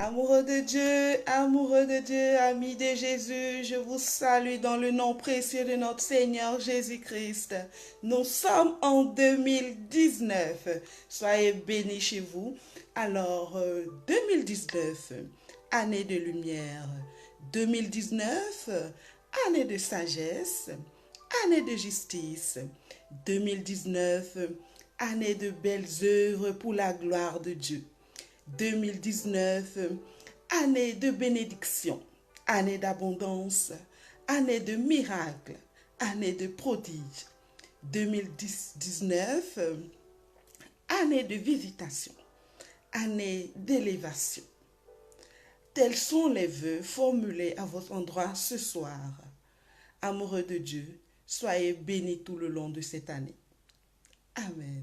Amoureux de Dieu, amis de Jésus, je vous salue dans le nom précieux de notre Seigneur Jésus-Christ. Nous sommes en 2019. Soyez bénis chez vous. Alors, 2019, année de lumière. 2019, année de sagesse, année de justice. 2019, année de belles œuvres pour la gloire de Dieu. 2019, année de bénédiction, année d'abondance, année de miracles, année de prodiges. 2019, année de visitation, année d'élévation. Tels sont les vœux formulés à votre endroit ce soir. Amoureux de Dieu, soyez bénis tout le long de cette année. Amen.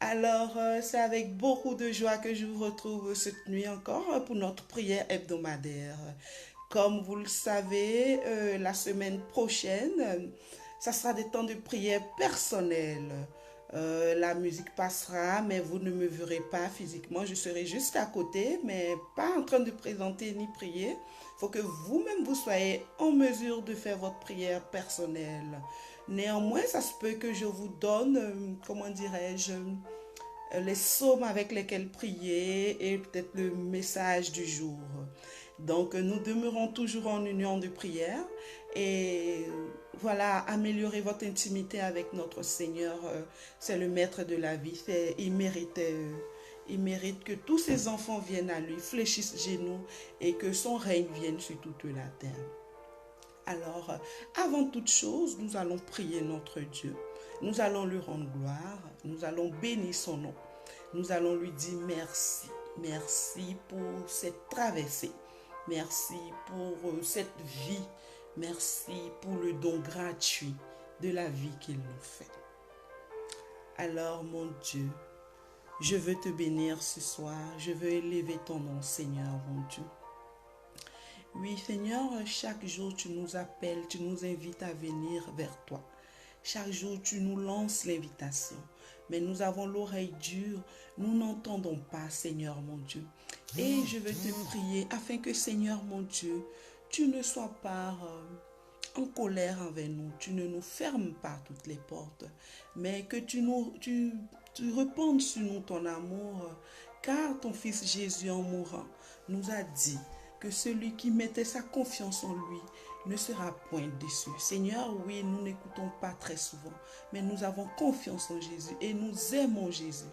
Alors, c'est avec beaucoup de joie que je vous retrouve cette nuit encore pour notre prière hebdomadaire. Comme vous le savez, la semaine prochaine, ça sera des temps de prière personnelle. La musique passera, mais vous ne me verrez pas physiquement. Je serai juste à côté, mais pas en train de présenter ni prier. Il faut que vous-même vous soyez en mesure de faire votre prière personnelle. Néanmoins, ça se peut que je vous donne, comment dirais-je, les psaumes avec lesquels prier et peut-être le message du jour. Donc, nous demeurons toujours en union de prière et voilà, améliorer votre intimité avec notre Seigneur. C'est le maître de la vie. Il mérite que tous ses enfants viennent à lui, fléchissent genoux et que son règne vienne sur toute la terre. Alors, avant toute chose, nous allons prier notre Dieu. Nous allons lui rendre gloire. Nous allons bénir son nom. Nous allons lui dire merci. Merci pour cette traversée. Merci pour cette vie. Merci pour le don gratuit de la vie qu'il nous fait. Alors, mon Dieu, je veux te bénir ce soir. Je veux élever ton nom, Seigneur, mon Dieu. Oui, Seigneur, chaque jour tu nous appelles, tu nous invites à venir vers toi. Chaque jour tu nous lances l'invitation. Mais nous avons l'oreille dure, nous n'entendons pas, Seigneur mon Dieu. Et je veux te prier afin que, Seigneur mon Dieu, tu ne sois pas en colère envers nous. Tu ne nous fermes pas toutes les portes, mais que tu répandes sur nous ton amour, car ton Fils Jésus en mourant nous a dit que celui qui mettait sa confiance en lui ne sera point déçu. Seigneur, oui, nous n'écoutons pas très souvent, mais nous avons confiance en Jésus et nous aimons Jésus.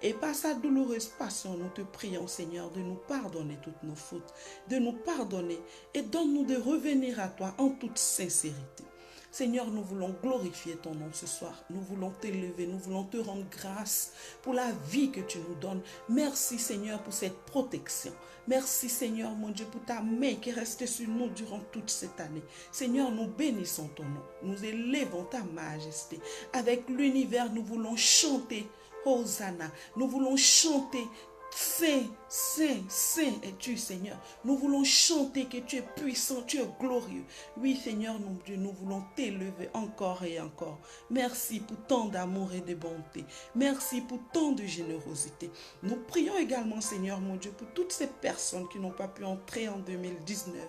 Et par sa douloureuse passion, nous te prions, Seigneur, de nous pardonner toutes nos fautes, de nous pardonner et donne-nous de revenir à toi en toute sincérité. Seigneur, nous voulons glorifier ton nom ce soir. Nous voulons t'élever, nous voulons te rendre grâce pour la vie que tu nous donnes. Merci Seigneur pour cette protection. Merci Seigneur mon Dieu pour ta main qui reste sur nous durant toute cette année. Seigneur, nous bénissons ton nom. Nous élevons ta majesté. Avec l'univers, nous voulons chanter Hosanna. Nous voulons chanter Saint, Saint, Saint es-tu, Seigneur. Nous voulons chanter que tu es puissant, tu es glorieux. Oui, Seigneur, mon Dieu, nous voulons t'élever encore et encore. Merci pour tant d'amour et de bonté. Merci pour tant de générosité. Nous prions également, Seigneur, mon Dieu, pour toutes ces personnes qui n'ont pas pu entrer en 2019,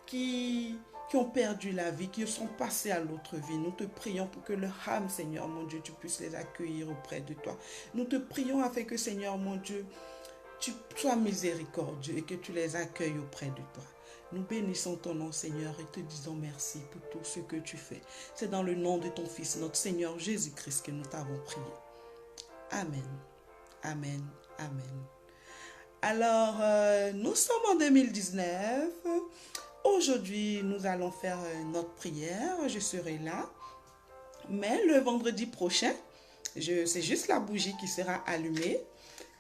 qui ont perdu la vie, qui sont passés à l'autre vie. Nous te prions pour que leur âme, Seigneur, mon Dieu, tu puisses les accueillir auprès de toi. Nous te prions afin que, Seigneur, mon Dieu, tu sois miséricordieux et que tu les accueilles auprès de toi. Nous bénissons ton nom, Seigneur, et te disons merci pour tout ce que tu fais. C'est dans le nom de ton Fils, notre Seigneur Jésus-Christ, que nous t'avons prié. Amen. Amen. Amen. Alors, nous sommes en 2019. Aujourd'hui, nous allons faire notre prière. Je serai là. Mais le vendredi prochain, c'est juste la bougie qui sera allumée.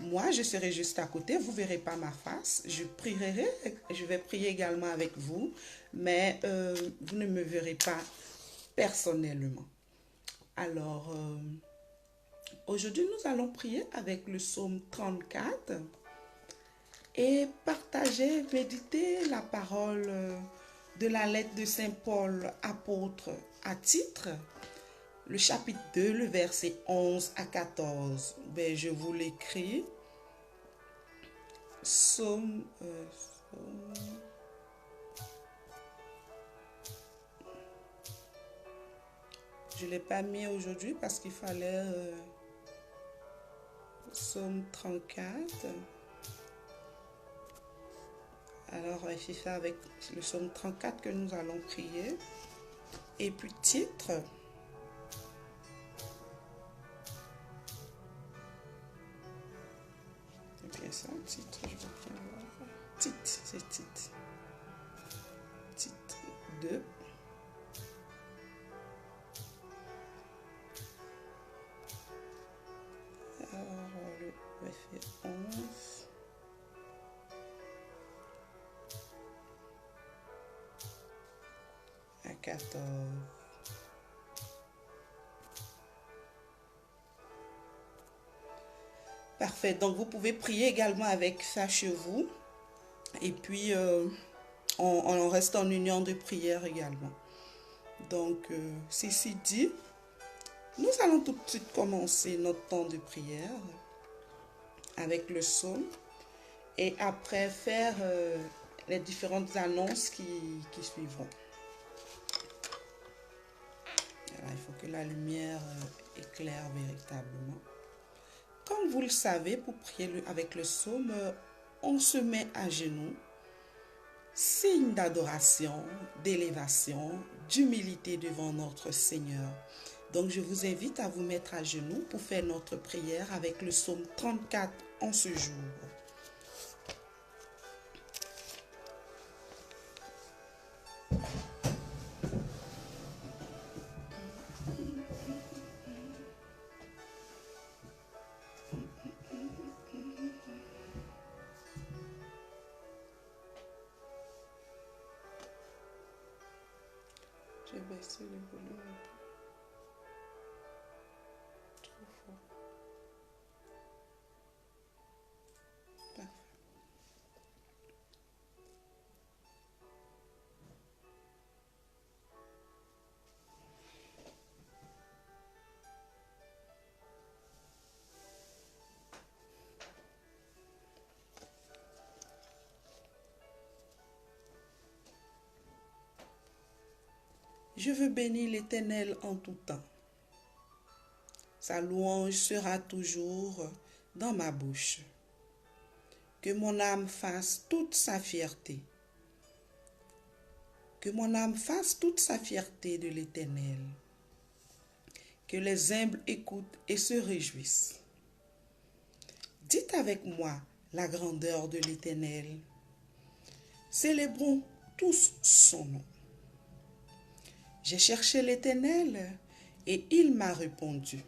Moi, je serai juste à côté. Vous ne verrez pas ma face. Je prierai. Je vais prier également avec vous. Mais vous ne me verrez pas personnellement. Alors, aujourd'hui, nous allons prier avec le psaume 34 et partager, méditer la parole de la lettre de Saint Paul, apôtre à titre, le chapitre 2, le verset 11 à 14. Ben, je vous l'écris Psaume, je ne l'ai pas mis aujourd'hui parce qu'il fallait Psaume 34. Alors, c'est ça avec le Psaume 34 que nous allons prier. Et puis, titre. C'est bien ça, titre, je vais bien voir. Titre, c'est titre. Titre 2. Alors, le verset 11. À 14. Parfait. Donc, vous pouvez prier également avec ça chez vous. Et puis, on reste en union de prière également. Donc, ceci dit, nous allons tout de suite commencer notre temps de prière avec le psaume. Et après, faire les différentes annonces qui suivront. Alors, il faut que la lumière éclaire véritablement. Comme vous le savez, pour prier avec le psaume, on se met à genoux, signe d'adoration, d'élévation, d'humilité devant notre Seigneur. Donc, je vous invite à vous mettre à genoux pour faire notre prière avec le psaume 34 en ce jour. Je vais baisser le volume un peu. Trop fort. Parfait. Je veux bénir l'Éternel en tout temps. Sa louange sera toujours dans ma bouche. Que mon âme fasse toute sa fierté. Que mon âme fasse toute sa fierté de l'Éternel. Que les humbles écoutent et se réjouissent. Dites avec moi la grandeur de l'Éternel. Célébrons tous son nom. J'ai cherché l'Éternel et il m'a répondu.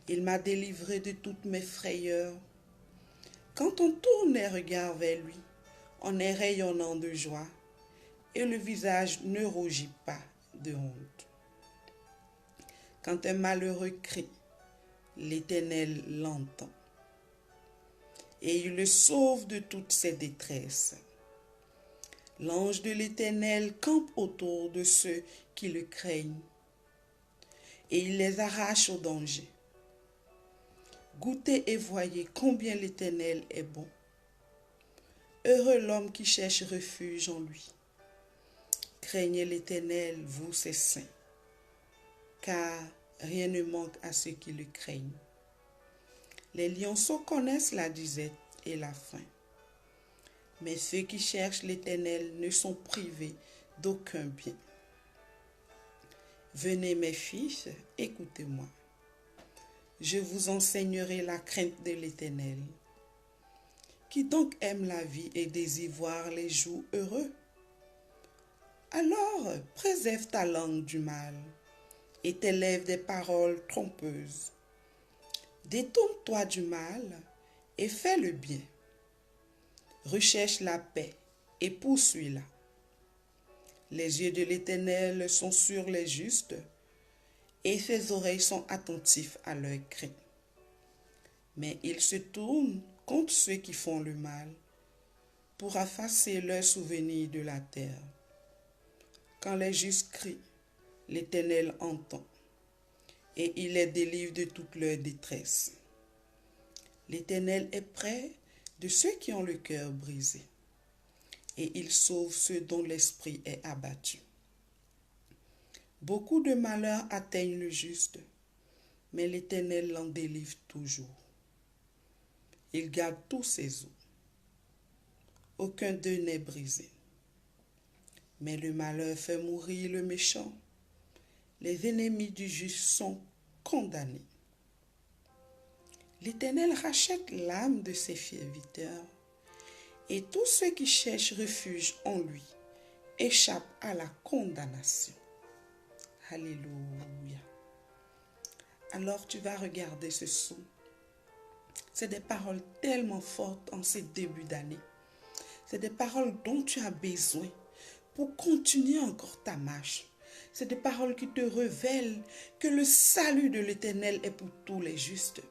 Il m'a délivré de toutes mes frayeurs. Quand on tourne les regards vers lui, on est rayonnant de joie et le visage ne rougit pas de honte. Quand un malheureux crie, l'Éternel l'entend et il le sauve de toutes ses détresses. L'ange de l'Éternel campe autour de ceux qui le craignent et il les arrache au danger. Goûtez et voyez combien l'Éternel est bon. Heureux l'homme qui cherche refuge en lui. Craignez l'Éternel, vous ses saints, car rien ne manque à ceux qui le craignent. Les lionceaux connaissent la disette et la faim, mais ceux qui cherchent l'Éternel ne sont privés d'aucun bien. Venez mes fils, écoutez-moi. Je vous enseignerai la crainte de l'Éternel. Qui donc aime la vie et désire voir les jours heureux? Alors préserve ta langue du mal et tes lèvres des paroles trompeuses. Détourne-toi du mal et fais le bien. Recherche la paix et poursuis-la. Les yeux de l'Éternel sont sur les justes et ses oreilles sont attentifs à leurs cris. Mais il se tourne contre ceux qui font le mal pour effacer leurs souvenirs de la terre. Quand les justes crient, l'Éternel entend et il les délivre de toute leur détresse. L'Éternel est près de ceux qui ont le cœur brisé, et il sauve ceux dont l'esprit est abattu. Beaucoup de malheurs atteignent le juste, mais l'Éternel l'en délivre toujours. Il garde tous ses os. Aucun d'eux n'est brisé. Mais le malheur fait mourir le méchant. Les ennemis du juste sont condamnés. L'Éternel rachète l'âme de ses serviteurs, et tous ceux qui cherchent refuge en lui échappent à la condamnation. Alléluia. Alors tu vas regarder ce son. C'est des paroles tellement fortes en ces débuts d'année. C'est des paroles dont tu as besoin pour continuer encore ta marche. C'est des paroles qui te révèlent que le salut de l'Éternel est pour tous les justes.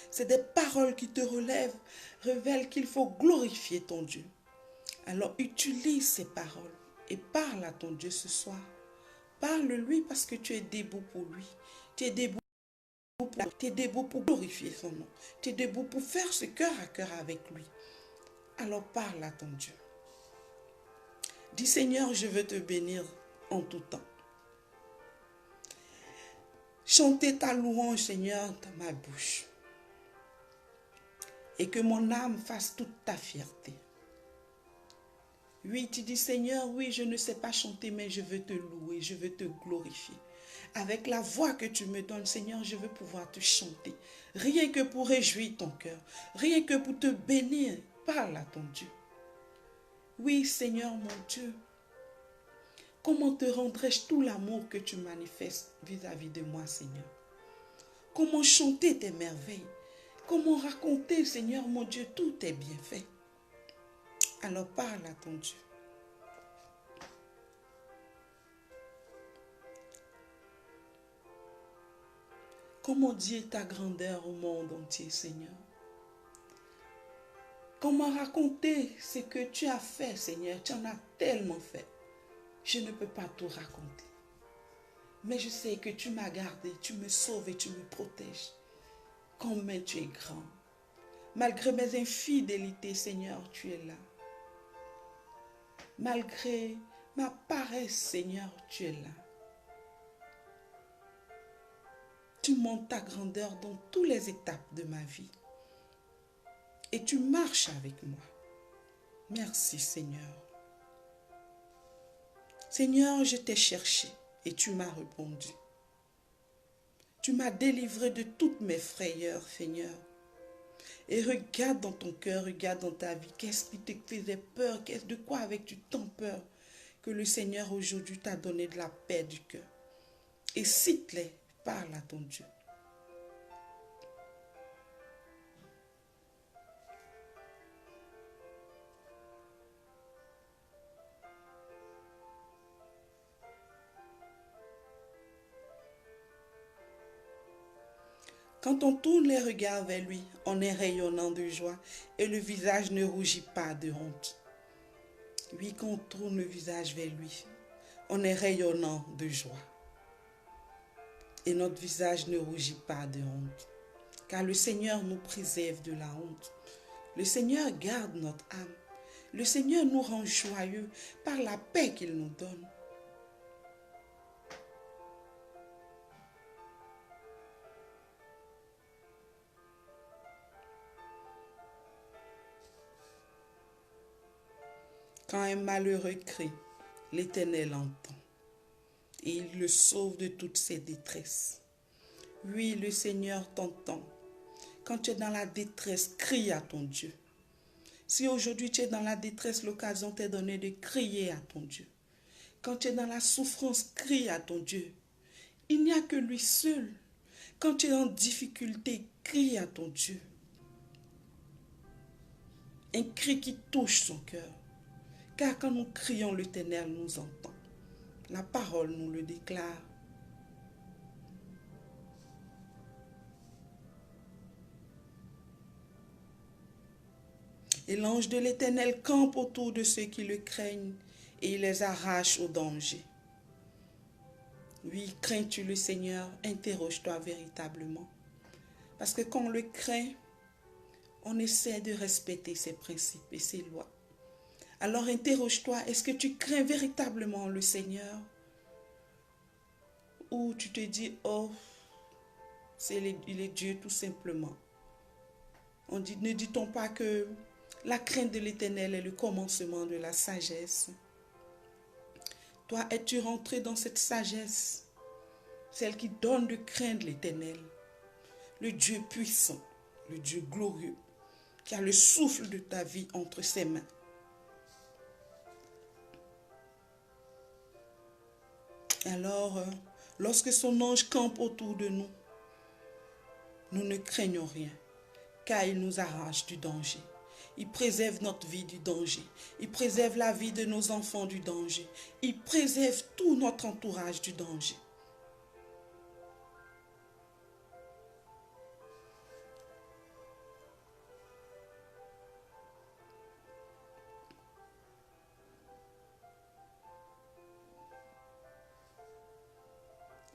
C'est des paroles qui te révèlent qu'il faut glorifier ton Dieu. Alors utilise ces paroles et parle à ton Dieu ce soir. Parle-lui parce que tu es debout pour lui. Tu es debout pour glorifier son nom. Tu es debout pour faire ce cœur à cœur avec lui. Alors parle à ton Dieu. Dis Seigneur, je veux te bénir en tout temps. Chantez ta louange, Seigneur, dans ma bouche. Et que mon âme fasse toute ta fierté. Oui, tu dis Seigneur, oui, je ne sais pas chanter, mais je veux te louer, je veux te glorifier. Avec la voix que tu me donnes, Seigneur, je veux pouvoir te chanter. Rien que pour réjouir ton cœur, rien que pour te bénir, parle à ton Dieu. Oui, Seigneur, mon Dieu, comment te rendrais-je tout l'amour que tu manifestes vis-à-vis de moi, Seigneur? Comment chanter tes merveilles? Comment raconter, Seigneur, mon Dieu, tous tes bienfaits? Alors parle à ton Dieu. Comment dire ta grandeur au monde entier, Seigneur? Comment raconter ce que tu as fait, Seigneur? Tu en as tellement fait. Je ne peux pas tout raconter. Mais je sais que tu m'as gardé, tu me sauves et tu me protèges. Combien tu es grand. Malgré mes infidélités, Seigneur, tu es là. Malgré ma paresse, Seigneur, tu es là. Tu montes ta grandeur dans toutes les étapes de ma vie. Et tu marches avec moi. Merci, Seigneur. Seigneur, je t'ai cherché et tu m'as répondu. Tu m'as délivré de toutes mes frayeurs, Seigneur. Et regarde dans ton cœur, regarde dans ta vie, qu'est-ce qui te faisait peur, de quoi avais-tu tant peur, que le Seigneur aujourd'hui t'a donné de la paix du cœur. Et cite-les, parle à ton Dieu. Quand on tourne les regards vers lui, on est rayonnant de joie et le visage ne rougit pas de honte. Oui, quand on tourne le visage vers lui, on est rayonnant de joie. Et notre visage ne rougit pas de honte. Car le Seigneur nous préserve de la honte. Le Seigneur garde notre âme. Le Seigneur nous rend joyeux par la paix qu'il nous donne. Quand un malheureux crie, l'Éternel entend et il le sauve de toutes ses détresses. Oui, le Seigneur t'entend. Quand tu es dans la détresse, crie à ton Dieu. Si aujourd'hui tu es dans la détresse, l'occasion t'est donnée de crier à ton Dieu. Quand tu es dans la souffrance, crie à ton Dieu. Il n'y a que lui seul. Quand tu es en difficulté, crie à ton Dieu. Un cri qui touche son cœur. Car quand nous crions, l'Éternel nous entend. La parole nous le déclare. Et l'ange de l'Éternel campe autour de ceux qui le craignent et il les arrache au danger. Oui, crains-tu le Seigneur? Interroge-toi véritablement. Parce que quand on le craint, on essaie de respecter ses principes et ses lois. Alors interroge-toi, est-ce que tu crains véritablement le Seigneur? Ou tu te dis, oh, il est Dieu tout simplement. Ne dit-on pas que la crainte de l'Éternel est le commencement de la sagesse? Toi, es-tu rentré dans cette sagesse, celle qui donne de craindre l'Éternel, le Dieu puissant, le Dieu glorieux, qui a le souffle de ta vie entre ses mains? Alors, lorsque son ange campe autour de nous, nous ne craignons rien, car il nous arrache du danger. Il préserve notre vie du danger. Il préserve la vie de nos enfants du danger. Il préserve tout notre entourage du danger.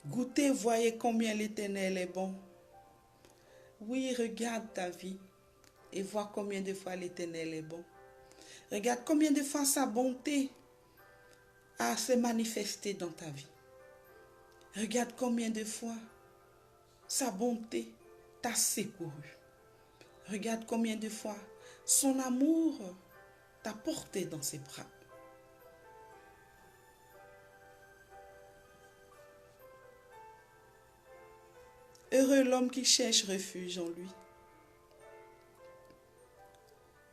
Goûtez, voyez combien l'Éternel est bon. Oui, regarde ta vie et vois combien de fois l'Éternel est bon. Regarde combien de fois sa bonté a se manifesté dans ta vie. Regarde combien de fois sa bonté t'a secouru. Regarde combien de fois son amour t'a porté dans ses bras. Heureux l'homme qui cherche refuge en lui.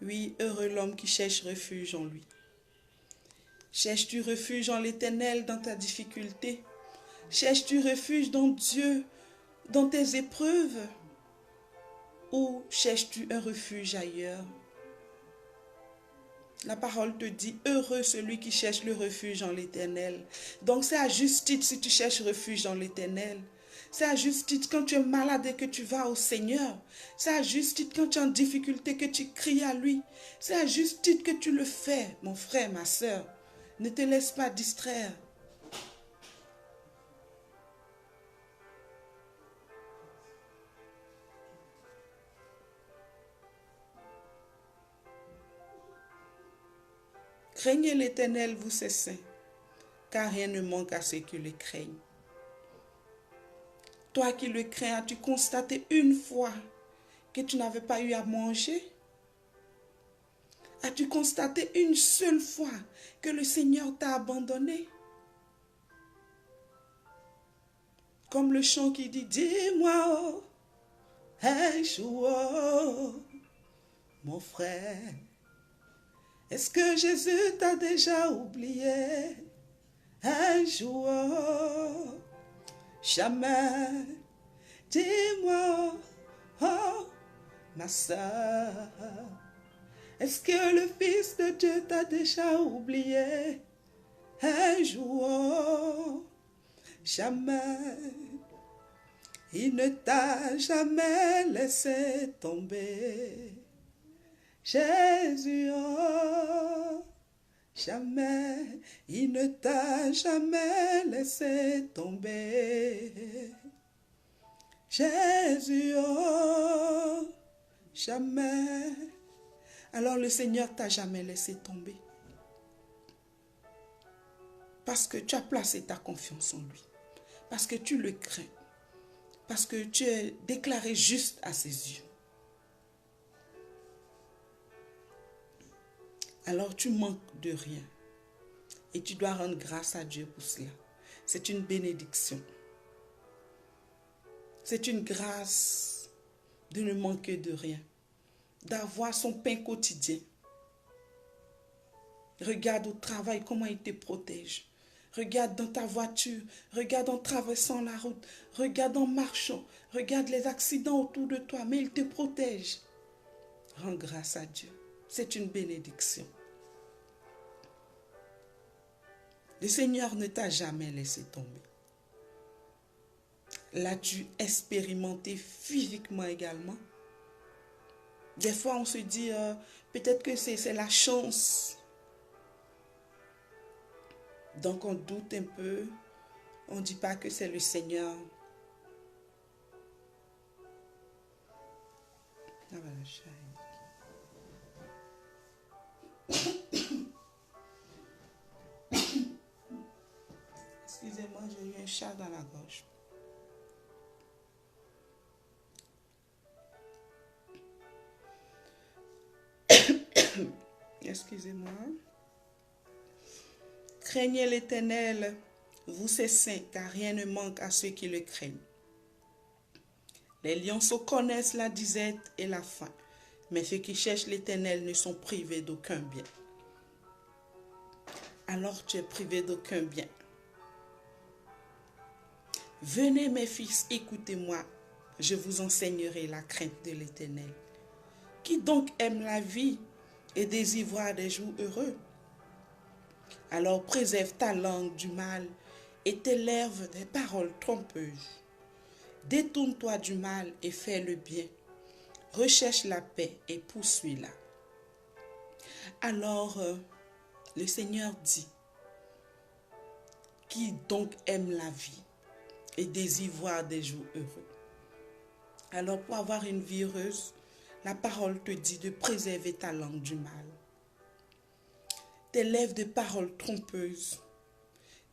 Oui, heureux l'homme qui cherche refuge en lui. Cherches-tu refuge en l'Éternel dans ta difficulté? Cherches-tu refuge dans Dieu dans tes épreuves? Ou cherches-tu un refuge ailleurs? La parole te dit, heureux celui qui cherche le refuge en l'Éternel. Donc c'est à juste titre si tu cherches refuge en l'Éternel. C'est à juste titre quand tu es malade et que tu vas au Seigneur. C'est à juste titre quand tu es en difficulté que tu cries à lui. C'est à juste titre que tu le fais, mon frère, ma soeur. Ne te laisse pas distraire. Craignez l'Éternel, vous ses saints, car rien ne manque à ceux qui le craignent. Toi qui le crains, as-tu constaté une fois que tu n'avais pas eu à manger? As-tu constaté une seule fois que le Seigneur t'a abandonné? Comme le chant qui dit, dis-moi, oh, un jour, oh, mon frère, est-ce que Jésus t'a déjà oublié? Un jour, oh, jamais. Dis-moi, oh, ma soeur, est-ce que le Fils de Dieu t'a déjà oublié? Un jour, oh, jamais. Il ne t'a jamais laissé tomber. Jésus, oh, jamais. Il ne t'a jamais laissé tomber. Jésus, oh, jamais. Alors le Seigneur t'a jamais laissé tomber. Parce que tu as placé ta confiance en lui. Parce que tu le crains. Parce que tu es déclaré juste à ses yeux. Alors tu manques de rien. Et tu dois rendre grâce à Dieu pour cela. C'est une bénédiction. C'est une grâce de ne manquer de rien. D'avoir son pain quotidien. Regarde au travail comment il te protège. Regarde dans ta voiture. Regarde en traversant la route. Regarde en marchant. Regarde les accidents autour de toi. Mais il te protège. Rends grâce à Dieu. C'est une bénédiction. Le Seigneur ne t'a jamais laissé tomber. L'as-tu expérimenté physiquement également? Des fois, on se dit, peut-être que c'est la chance. Donc, on doute un peu. On ne dit pas que c'est le Seigneur. Ah, voilà, chat dans la gorge. Excusez-moi. Craignez l'Éternel, vous ses saints, car rien ne manque à ceux qui le craignent. Les lionceaux connaissent la disette et la faim, mais ceux qui cherchent l'Éternel ne sont privés d'aucun bien. Alors tu es privé d'aucun bien. Venez mes fils, écoutez-moi, je vous enseignerai la crainte de l'Éternel. Qui donc aime la vie et désire voir des jours heureux? Alors préserve ta langue du mal et tes lèvres des paroles trompeuses. Détourne-toi du mal et fais le bien. Recherche la paix et poursuis-la. Alors le Seigneur dit, qui donc aime la vie et désire voir des jours heureux? Alors pour avoir une vie heureuse, la parole te dit de préserver ta langue du mal. Tes lèvres de paroles trompeuses,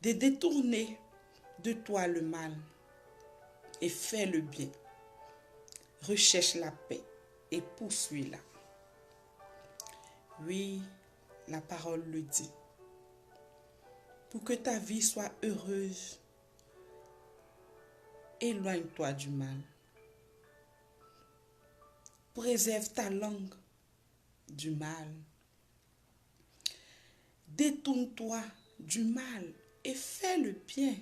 de détourner de toi le mal et fais le bien. Recherche la paix et poursuis-la. Oui, la parole le dit. Pour que ta vie soit heureuse, éloigne-toi du mal. Préserve ta langue du mal. Détourne-toi du mal et fais le bien.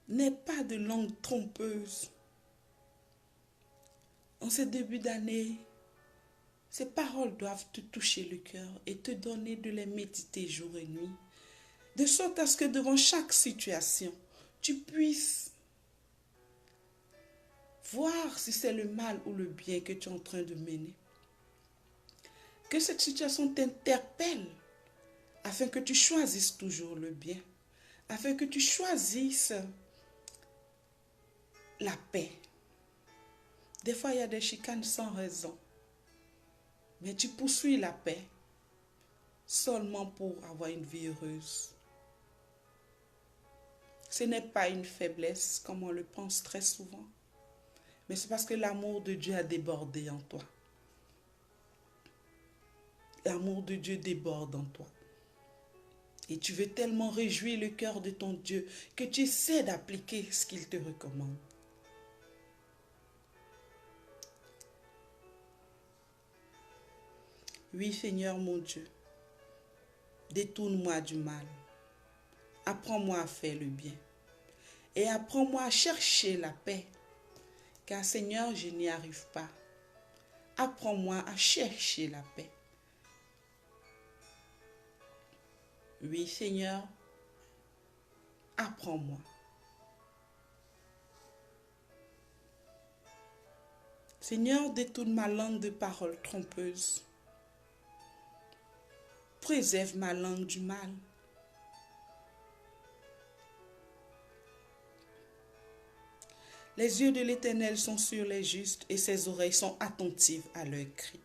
N'aie pas de langue trompeuse. En ce début d'année, ces paroles doivent te toucher le cœur et te donner de les méditer jour et nuit, de sorte à ce que devant chaque situation, tu puisses voir si c'est le mal ou le bien que tu es en train de mener. Que cette situation t'interpelle afin que tu choisisses toujours le bien, afin que tu choisisses la paix. Des fois, il y a des chicanes sans raison, mais tu poursuis la paix seulement pour avoir une vie heureuse. Ce n'est pas une faiblesse comme on le pense très souvent, mais c'est parce que l'amour de Dieu a débordé en toi. L'amour de Dieu déborde en toi. Et tu veux tellement réjouir le cœur de ton Dieu que tu essaies d'appliquer ce qu'il te recommande. Oui, Seigneur mon Dieu, détourne-moi du mal. Apprends-moi à faire le bien. Et apprends-moi à chercher la paix. Car Seigneur, je n'y arrive pas. Apprends-moi à chercher la paix. Oui, Seigneur, apprends-moi. Seigneur, détourne ma langue de paroles trompeuses. Préserve ma langue du mal. Les yeux de l'Éternel sont sur les justes et ses oreilles sont attentives à leurs cris.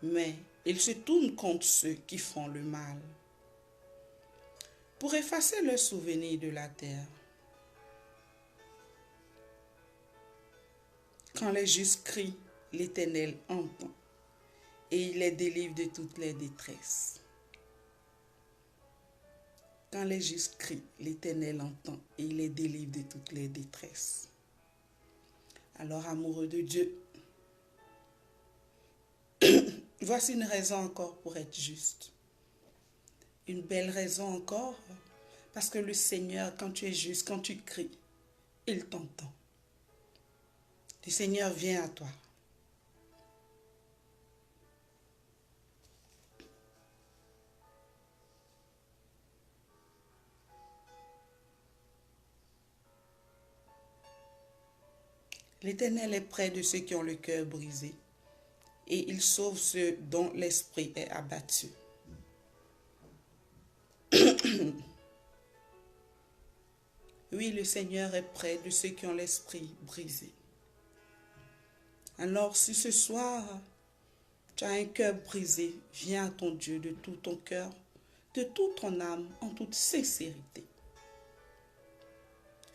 Mais il se tourne contre ceux qui font le mal, pour effacer leurs souvenirs de la terre. Quand les justes crient, l'Éternel entend et il les délivre de toutes les détresses. Quand les justes crient, l'Éternel entend et il les délivre de toutes les détresses. Alors, amoureux de Dieu, voici une raison encore pour être juste. Une belle raison encore, parce que le Seigneur, quand tu es juste, quand tu cries, il t'entend. Le Seigneur vient à toi. L'Éternel est près de ceux qui ont le cœur brisé et il sauve ceux dont l'esprit est abattu. Oui, le Seigneur est près de ceux qui ont l'esprit brisé. Alors, si ce soir, tu as un cœur brisé, viens à ton Dieu de tout ton cœur, de toute ton âme, en toute sincérité.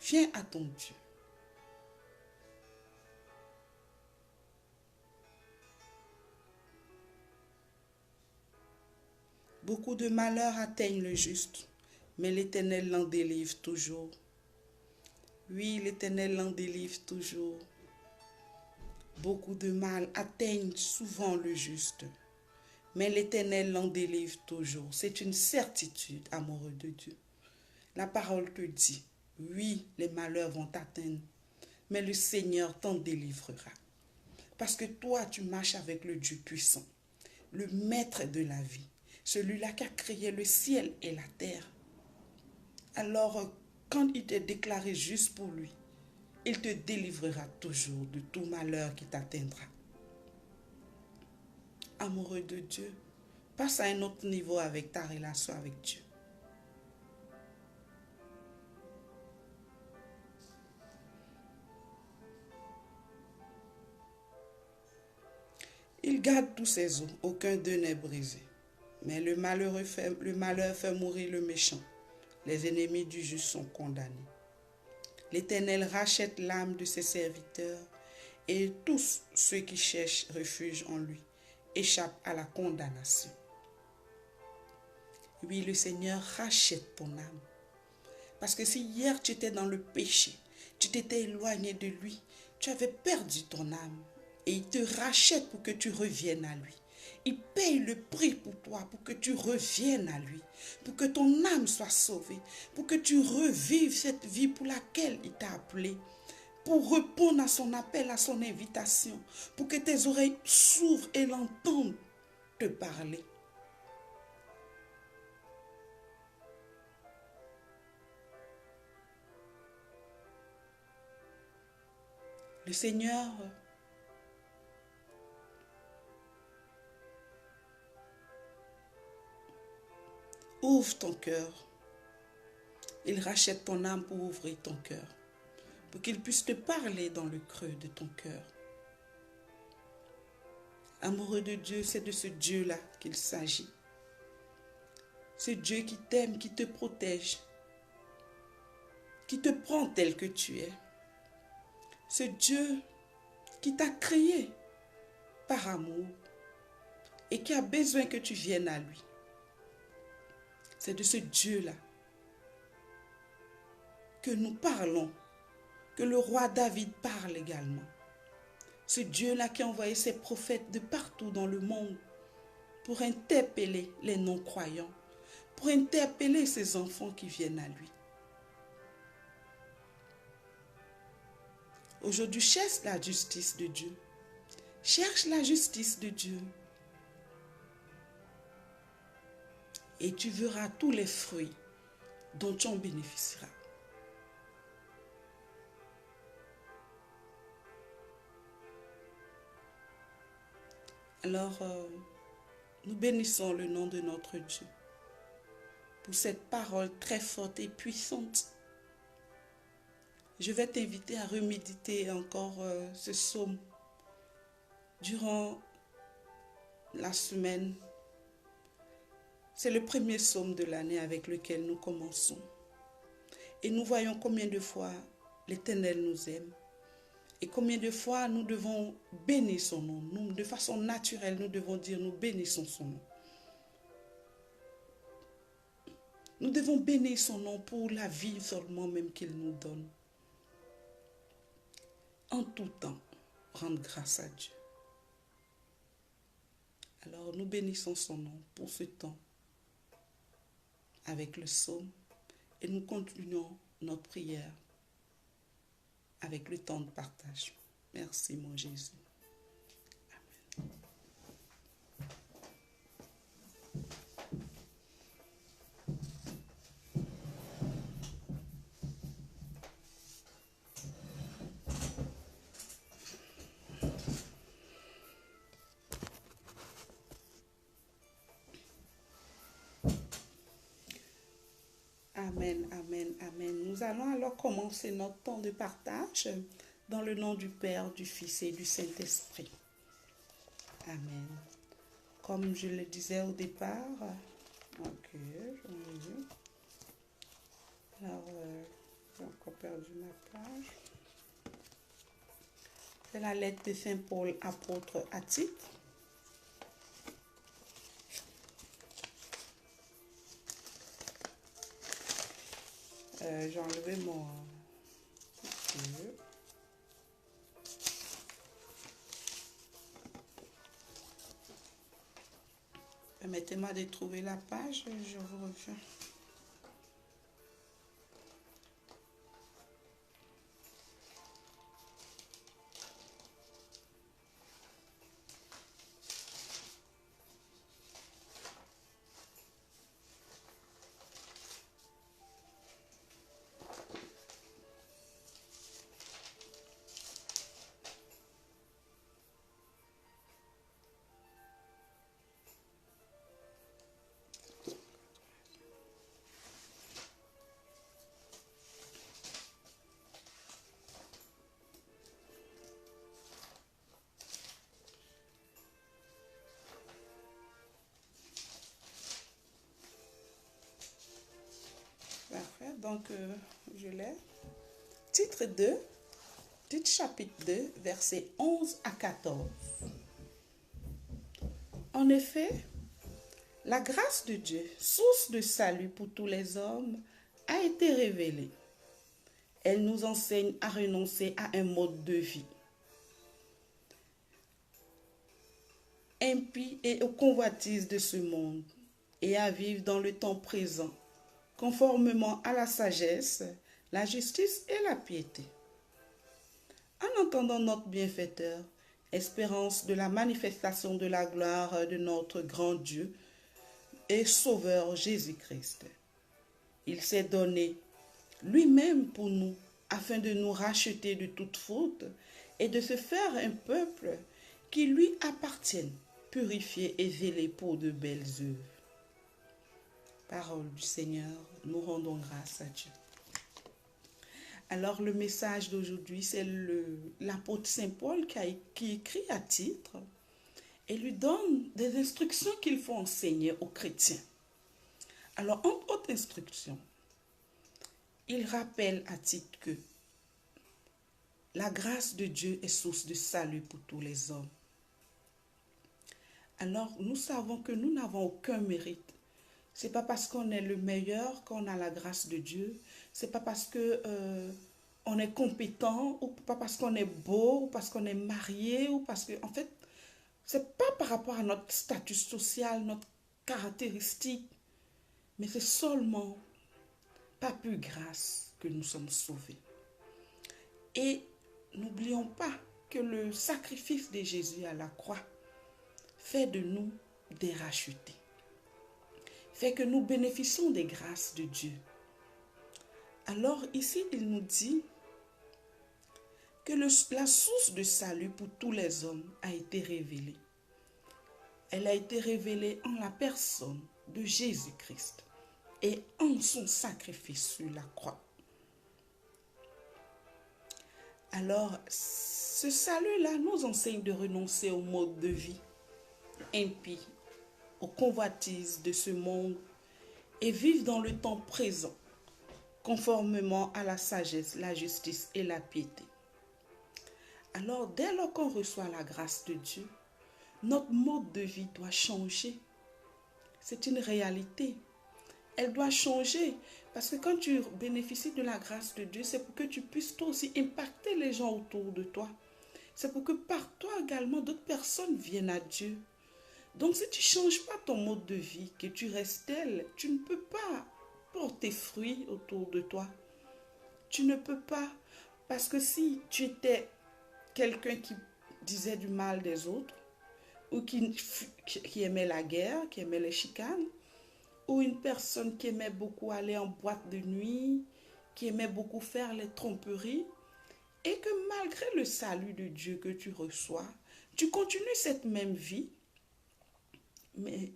Viens à ton Dieu. Beaucoup de malheurs atteignent le juste, mais l'Éternel l'en délivre toujours. Oui, l'Éternel l'en délivre toujours. Beaucoup de mal atteignent souvent le juste, mais l'Éternel l'en délivre toujours. C'est une certitude, amoureux de Dieu. La parole te dit, oui, les malheurs vont t'atteindre, mais le Seigneur t'en délivrera. Parce que toi, tu marches avec le Dieu puissant, le maître de la vie, celui-là qui a créé le ciel et la terre. Alors, quand il t'est déclaré juste pour lui, il te délivrera toujours de tout malheur qui t'atteindra. Amoureux de Dieu, passe à un autre niveau avec ta relation avec Dieu. Il garde tous ses os, aucun d'eux n'est brisé. Mais le malheur fait mourir le méchant. Les ennemis du juste sont condamnés. L'Éternel rachète l'âme de ses serviteurs et tous ceux qui cherchent refuge en lui échappent à la condamnation. Oui, le Seigneur rachète ton âme. Parce que si hier tu étais dans le péché, tu t'étais éloigné de lui, tu avais perdu ton âme. Et il te rachète pour que tu reviennes à lui. Il paye le prix pour toi, pour que tu reviennes à lui, pour que ton âme soit sauvée, pour que tu revives cette vie pour laquelle il t'a appelé, pour répondre à son appel, à son invitation, pour que tes oreilles s'ouvrent et l'entendent te parler. Le Seigneur ouvre ton cœur. Il rachète ton âme pour ouvrir ton cœur, pour qu'il puisse te parler dans le creux de ton cœur. Amoureux de Dieu, c'est de ce Dieu-là qu'il s'agit. Ce Dieu qui t'aime, qui te protège, qui te prend tel que tu es. Ce Dieu qui t'a créé par amour et qui a besoin que tu viennes à lui. C'est de ce Dieu-là que nous parlons, que le roi David parle également. Ce Dieu-là qui a envoyé ses prophètes de partout dans le monde pour interpeller les non-croyants, pour interpeller ses enfants qui viennent à lui. Aujourd'hui, cherche la justice de Dieu. Cherche la justice de Dieu. Et tu verras tous les fruits dont tu en bénéficieras. Alors, nous bénissons le nom de notre Dieu pour cette parole très forte et puissante. Je vais t'inviter à reméditer encore ce psaume durant la semaine. C'est le premier psaume de l'année avec lequel nous commençons. Et nous voyons combien de fois l'Éternel nous aime. Et combien de fois nous devons bénir son nom. Nous, de façon naturelle, nous devons dire nous bénissons son nom. Nous devons bénir son nom pour la vie seulement même qu'il nous donne. En tout temps, rendre grâce à Dieu. Alors nous bénissons son nom pour ce temps avec le psaume et nous continuons notre prière avec le temps de partage. Merci mon Jésus. Amen. Amen, amen, amen. Nous allons alors commencer notre temps de partage dans le nom du Père, du Fils et du Saint-Esprit. Amen. Comme je le disais au départ, ok, alors, J'ai encore perdu ma page. C'est la lettre de Saint Paul, apôtre à Tite. J'ai enlevé mon... Permettez-moi de trouver la page, je vous reviens. Parfait, donc je l'ai. Titre 2, Tite chapitre 2, versets 11 à 14. En effet, la grâce de Dieu, source de salut pour tous les hommes, a été révélée. Elle nous enseigne à renoncer à un mode de vie impie et aux convoitises de ce monde, et à vivre dans le temps présent, conformément à la sagesse, la justice et la piété. En entendant notre bienfaiteur, espérance de la manifestation de la gloire de notre grand Dieu et Sauveur Jésus-Christ. Il s'est donné lui-même pour nous, afin de nous racheter de toute faute et de se faire un peuple qui lui appartienne, purifié et zélé pour de belles œuvres. Parole du Seigneur, nous rendons grâce à Dieu. Alors le message d'aujourd'hui, c'est l'apôtre Saint Paul qui écrit à Tite et lui donne des instructions qu'il faut enseigner aux chrétiens. Alors, entre autres instructions, il rappelle à Tite que la grâce de Dieu est source de salut pour tous les hommes. Alors, nous savons que nous n'avons aucun mérite. Ce n'est pas parce qu'on est le meilleur qu'on a la grâce de Dieu. Ce n'est pas parce que on est compétent, ou pas parce qu'on est beau, ou parce qu'on est marié, ou parce que, en fait, ce n'est pas par rapport à notre statut social, notre caractéristique, mais c'est seulement par pure grâce que nous sommes sauvés. Et n'oublions pas que le sacrifice de Jésus à la croix fait de nous des rachetés, fait que nous bénéficions des grâces de Dieu. Alors ici, il nous dit que la source de salut pour tous les hommes a été révélée. Elle a été révélée en la personne de Jésus-Christ et en son sacrifice sur la croix. Alors, ce salut-là nous enseigne de renoncer au mode de vie impie, aux convoitises de ce monde et vivre dans le temps présent, conformément à la sagesse, la justice et la piété. Alors, dès lors qu'on reçoit la grâce de Dieu, notre mode de vie doit changer. C'est une réalité. Elle doit changer. Parce que quand tu bénéficies de la grâce de Dieu, c'est pour que tu puisses toi aussi impacter les gens autour de toi. C'est pour que par toi également, d'autres personnes viennent à Dieu. Donc si tu ne changes pas ton mode de vie, que tu restes tel, tu ne peux pas porter fruit autour de toi. Tu ne peux pas. Parce que si tu étais quelqu'un qui disait du mal des autres, ou qui aimait la guerre, qui aimait les chicanes, ou une personne qui aimait beaucoup aller en boîte de nuit, qui aimait beaucoup faire les tromperies, et que malgré le salut de Dieu que tu reçois, tu continues cette même vie, mais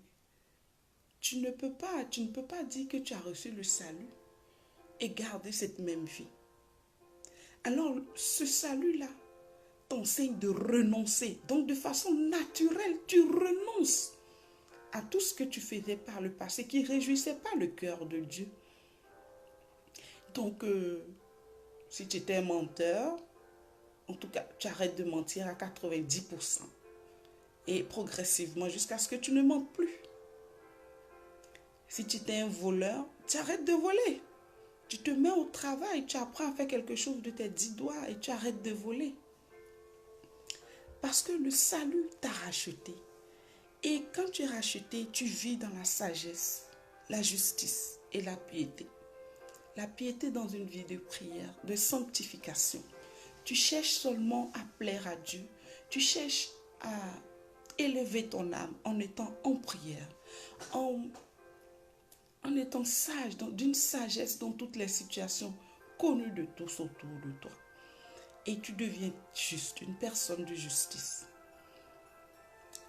tu ne peux pas dire que tu as reçu le salut et garder cette même vie. Alors, ce salut-là t'enseigne de renoncer. Donc, de façon naturelle, tu renonces à tout ce que tu faisais par le passé qui ne réjouissait pas le cœur de Dieu. Donc, Si tu étais un menteur, en tout cas, tu arrêtes de mentir à 90%. Et progressivement, jusqu'à ce que tu ne mentes plus. Si tu étais un voleur, tu arrêtes de voler. Tu te mets au travail, tu apprends à faire quelque chose de tes 10 doigts et tu arrêtes de voler. Parce que le salut t'a racheté. Et quand tu es racheté, tu vis dans la sagesse, la justice et la piété. La piété dans une vie de prière, de sanctification. Tu cherches seulement à plaire à Dieu. Tu cherches à élever ton âme en étant en prière, en étant sage, d'une sagesse dans toutes les situations connues de tous autour de toi. Et tu deviens juste, une personne de justice.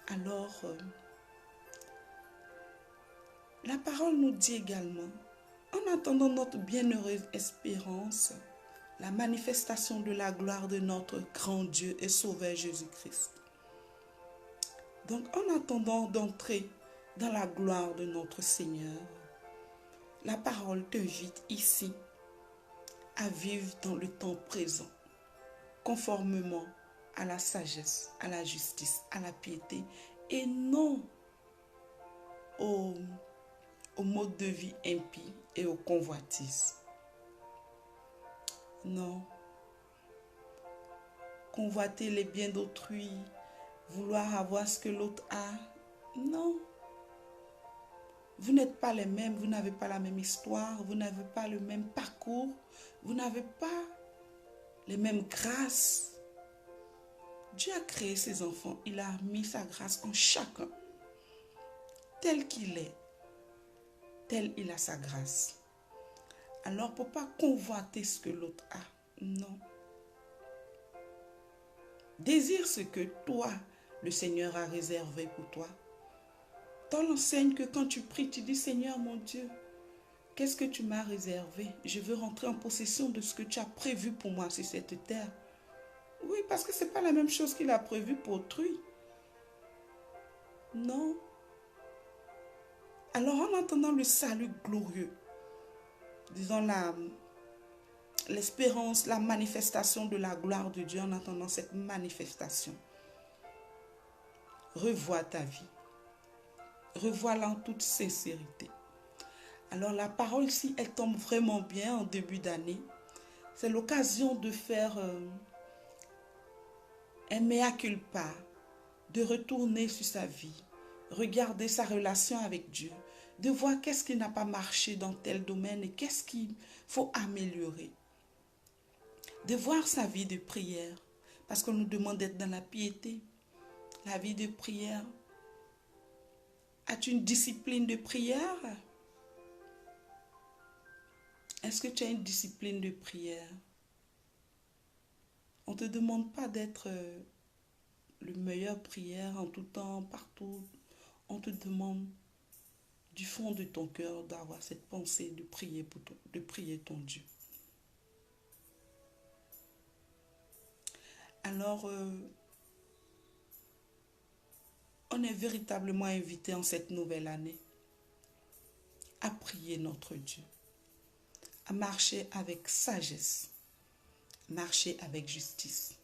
Alors, la parole nous dit également, en attendant notre bienheureuse espérance, la manifestation de la gloire de notre grand Dieu et Sauveur Jésus-Christ. Donc, en attendant d'entrer dans la gloire de notre Seigneur, la parole t'invite ici à vivre dans le temps présent, conformément à la sagesse, à la justice, à la piété, et non au mode de vie impie et aux convoitises. Non. Convoiter les biens d'autrui, vouloir avoir ce que l'autre a, non. Vous n'êtes pas les mêmes, vous n'avez pas la même histoire, vous n'avez pas le même parcours, vous n'avez pas les mêmes grâces. Dieu a créé ses enfants, il a mis sa grâce en chacun. Tel qu'il est, tel il a sa grâce. Alors, pour ne pas convoiter ce que l'autre a, non. Désire ce que toi, le Seigneur a réservé pour toi. T'en enseigne que quand tu pries, tu dis, Seigneur mon Dieu, qu'est-ce que tu m'as réservé? Je veux rentrer en possession de ce que tu as prévu pour moi sur cette terre. Oui, parce que ce n'est pas la même chose qu'il a prévu pour autrui. Non. Alors, en entendant le salut glorieux, disons l'espérance, la manifestation de la gloire de Dieu, en attendant cette manifestation, revois ta vie. Revois-la en toute sincérité. Alors, la parole, si elle tombe vraiment bien en début d'année, c'est l'occasion de faire un mea culpa, de retourner sur sa vie, regarder sa relation avec Dieu, de voir qu'est-ce qui n'a pas marché dans tel domaine et qu'est-ce qu'il faut améliorer. De voir sa vie de prière, parce qu'on nous demande d'être dans la piété. La vie de prière. As-tu une discipline de prière? Est-ce que tu as une discipline de prière? On ne te demande pas d'être le meilleur prière en tout temps, partout. On te demande du fond de ton cœur d'avoir cette pensée de prier de prier ton Dieu. Alors, on est véritablement invité en cette nouvelle année à prier notre Dieu, à marcher avec sagesse, marcher avec justice.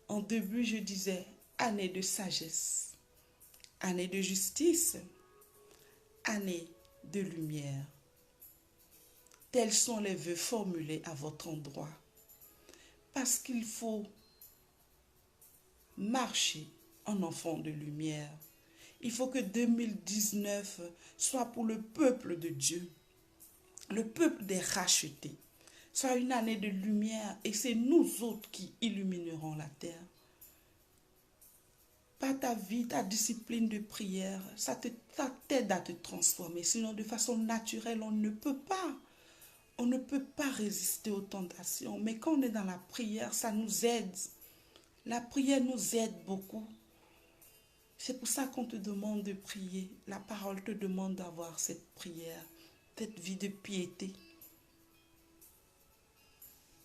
En début, je disais année de sagesse, année de justice, année de lumière. Tels sont les vœux formulés à votre endroit. Parce qu'il faut marcher en enfant de lumière. Il faut que 2019 soit pour le peuple de Dieu, le peuple des rachetés, soit une année de lumière et c'est nous autres qui illuminerons la terre. Par ta vie, ta discipline de prière, ça t'aide à te transformer. Sinon, de façon naturelle, on ne peut pas. On ne peut pas résister aux tentations. Mais quand on est dans la prière, ça nous aide. La prière nous aide beaucoup. C'est pour ça qu'on te demande de prier. La parole te demande d'avoir cette prière, cette vie de piété.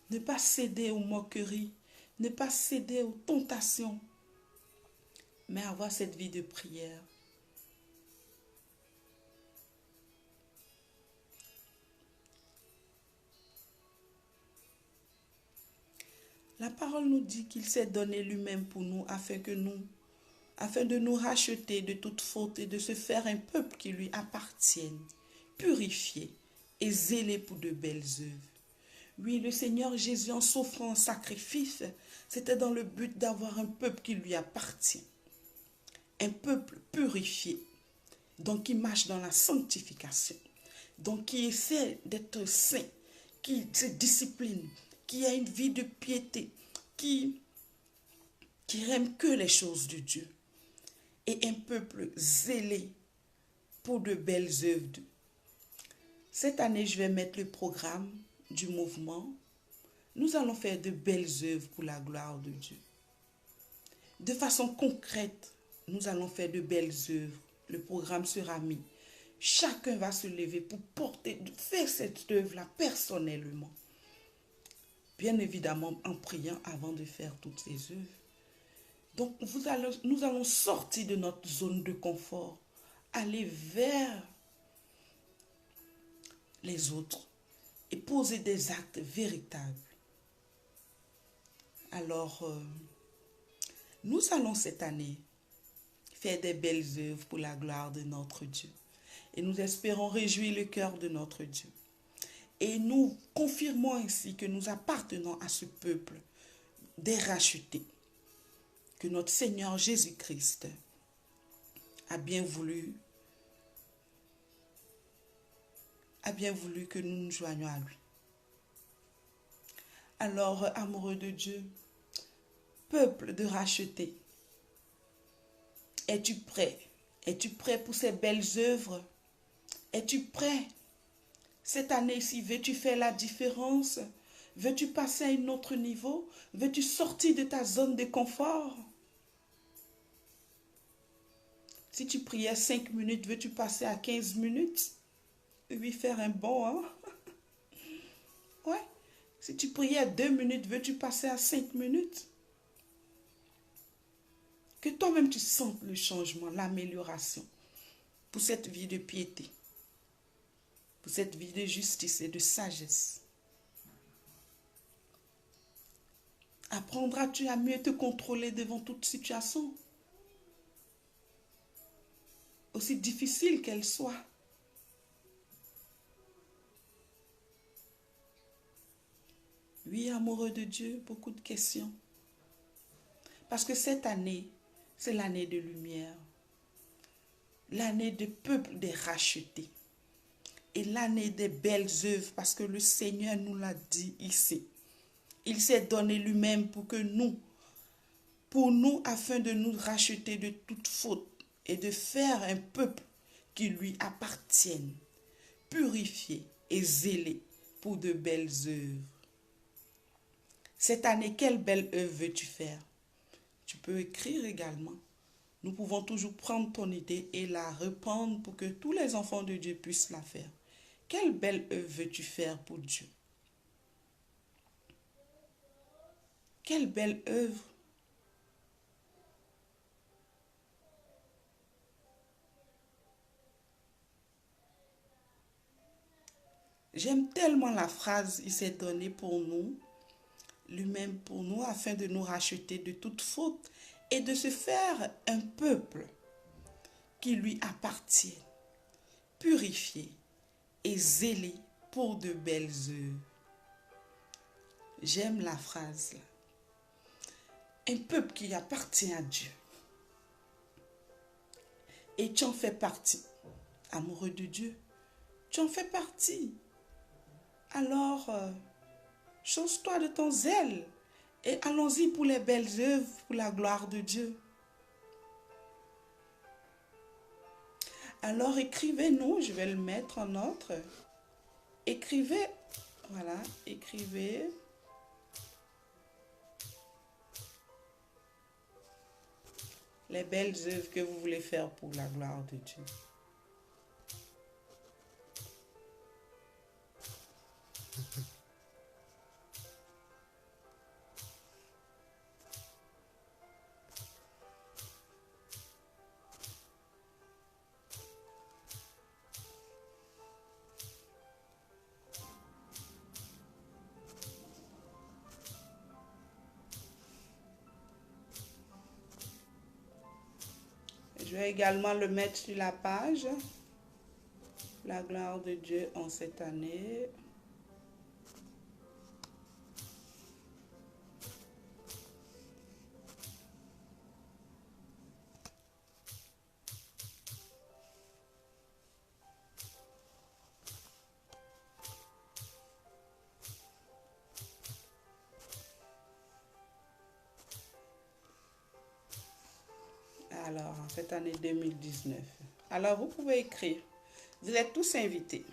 Ne pas céder aux moqueries, ne pas céder aux tentations, mais avoir cette vie de prière. La parole nous dit qu'il s'est donné lui-même pour nous afin de nous racheter de toute faute et de se faire un peuple qui lui appartienne, purifié et zélé pour de belles œuvres. Oui, le Seigneur Jésus, en s'offrant en sacrifice, c'était dans le but d'avoir un peuple qui lui appartient, un peuple purifié, donc qui marche dans la sanctification, donc qui essaie d'être saint, qui se discipline, qui a une vie de piété, qui n'aime que les choses de Dieu, et un peuple zélé pour de belles œuvres. Cette année, je vais mettre le programme du mouvement. Nous allons faire de belles œuvres pour la gloire de Dieu. De façon concrète, nous allons faire de belles œuvres. Le programme sera mis. Chacun va se lever pour faire cette œuvre-là personnellement. Bien évidemment, en priant avant de faire toutes ces œuvres. Donc, nous allons sortir de notre zone de confort, aller vers les autres et poser des actes véritables. Alors, nous allons cette année faire des belles œuvres pour la gloire de notre Dieu. Et nous espérons réjouir le cœur de notre Dieu. Et nous confirmons ainsi que nous appartenons à ce peuple des rachetés, que notre Seigneur Jésus-Christ a bien voulu que nous nous joignions à lui. Alors, amoureux de Dieu, peuple de rachetés, es-tu prêt? Es-tu prêt pour ces belles œuvres? Es-tu prêt? Cette année-ci, veux-tu faire la différence? Veux-tu passer à un autre niveau? Veux-tu sortir de ta zone de confort? Si tu priais 5 minutes, veux-tu passer à 15 minutes? Oui, faire un bond, hein? Ouais. Si tu priais 2 minutes, veux-tu passer à 5 minutes? Que toi-même tu sentes le changement, l'amélioration pour cette vie de piété, pour cette vie de justice et de sagesse. Apprendras-tu à mieux te contrôler devant toute situation, aussi difficile qu'elle soit? Oui, amoureux de Dieu, beaucoup de questions. Parce que cette année, c'est l'année de lumière, l'année des peuples des rachetés et l'année des belles œuvres, parce que le Seigneur nous l'a dit ici. Il s'est donné lui-même pour nous, afin de nous racheter de toute faute et de faire un peuple qui lui appartienne, purifié et zélé pour de belles œuvres. Cette année, quelle belle œuvre veux-tu faire? Tu peux écrire également. Nous pouvons toujours prendre ton idée et la répandre pour que tous les enfants de Dieu puissent la faire. Quelle belle œuvre veux-tu faire pour Dieu? Quelle belle œuvre! J'aime tellement la phrase « Il s'est donné pour nous », lui-même pour nous, afin de nous racheter de toute faute et de se faire un peuple qui lui appartienne, purifié et zélé pour de belles œuvres. J'aime la phrase là. Un peuple qui appartient à Dieu. Et tu en fais partie. Amoureux de Dieu, tu en fais partie. Alors, change-toi de ton zèle et allons-y pour les belles œuvres, pour la gloire de Dieu. Alors, écrivez-nous, je vais le mettre en ordre. Écrivez, voilà, écrivez. Les belles œuvres que vous voulez faire pour la gloire de Dieu. vais également le mettre sur la page. La gloire de Dieu en cette année. Alors, en cette année 2019. Alors, vous pouvez écrire. Vous êtes tous invités.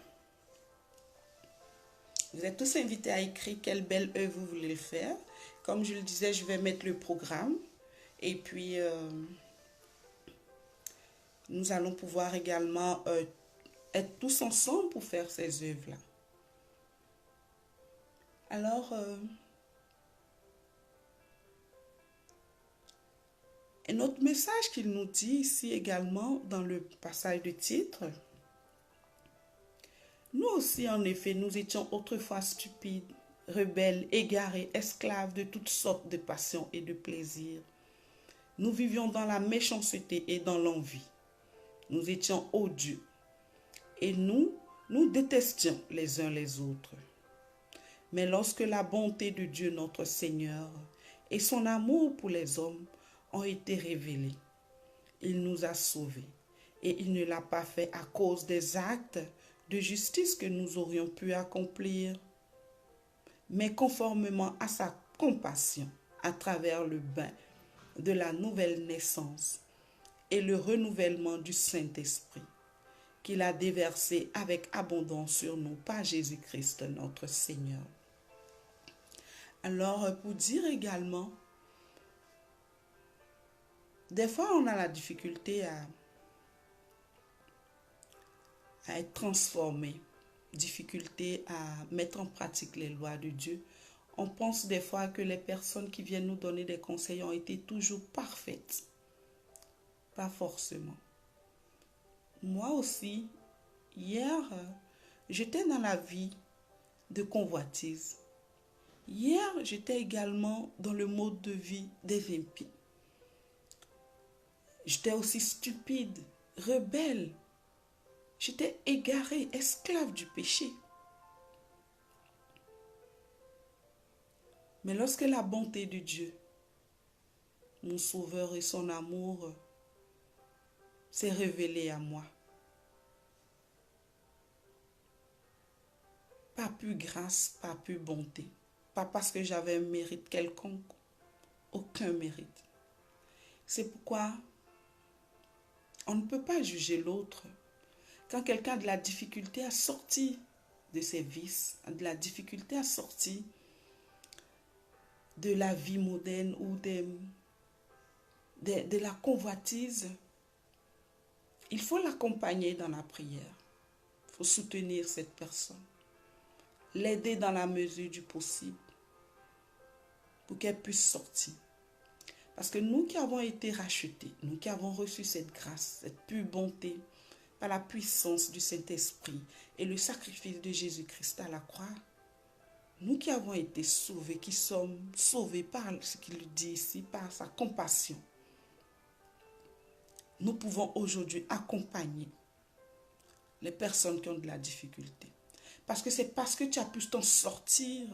Vous êtes tous invités à écrire quelle belle œuvre vous voulez faire. Comme je le disais, je vais mettre le programme. Et puis, nous allons pouvoir également être tous ensemble pour faire ces œuvres-là. Alors, un autre message qu'il nous dit ici également dans le passage de titre. Nous aussi, en effet, nous étions autrefois stupides, rebelles, égarés, esclaves de toutes sortes de passions et de plaisirs. Nous vivions dans la méchanceté et dans l'envie. Nous étions odieux. Et nous détestions les uns les autres. Mais lorsque la bonté de Dieu notre Seigneur et son amour pour les hommes ont été révélés, il nous a sauvés. Et il ne l'a pas fait à cause des actes de justice que nous aurions pu accomplir, mais conformément à sa compassion à travers le bain de la nouvelle naissance et le renouvellement du Saint-Esprit qu'il a déversé avec abondance sur nous par Jésus-Christ notre Seigneur. Alors, pour dire également, des fois on a la difficulté à être transformé, difficulté à mettre en pratique les lois de Dieu. On pense des fois que les personnes qui viennent nous donner des conseils ont été toujours parfaites. Pas forcément. Moi aussi, hier, j'étais dans la vie de convoitise. Hier, j'étais également dans le mode de vie des impies. J'étais aussi stupide, rebelle. J'étais égaré, esclave du péché. Mais lorsque la bonté de Dieu, mon Sauveur et son amour s'est révélé à moi, pas plus grâce, pas plus bonté, pas parce que j'avais un mérite quelconque, aucun mérite. C'est pourquoi on ne peut pas juger l'autre. Quand quelqu'un a de la difficulté à sortir de ses vices, a de la difficulté à sortir de la vie moderne ou de la convoitise, il faut l'accompagner dans la prière. Il faut soutenir cette personne, l'aider dans la mesure du possible pour qu'elle puisse sortir. Parce que nous qui avons été rachetés, nous qui avons reçu cette grâce, cette pure bonté, par la puissance du Saint-Esprit et le sacrifice de Jésus-Christ à la croix, nous qui avons été sauvés, qui sommes sauvés par ce qu'il dit ici, par sa compassion, nous pouvons aujourd'hui accompagner les personnes qui ont de la difficulté. Parce que c'est parce que tu as pu t'en sortir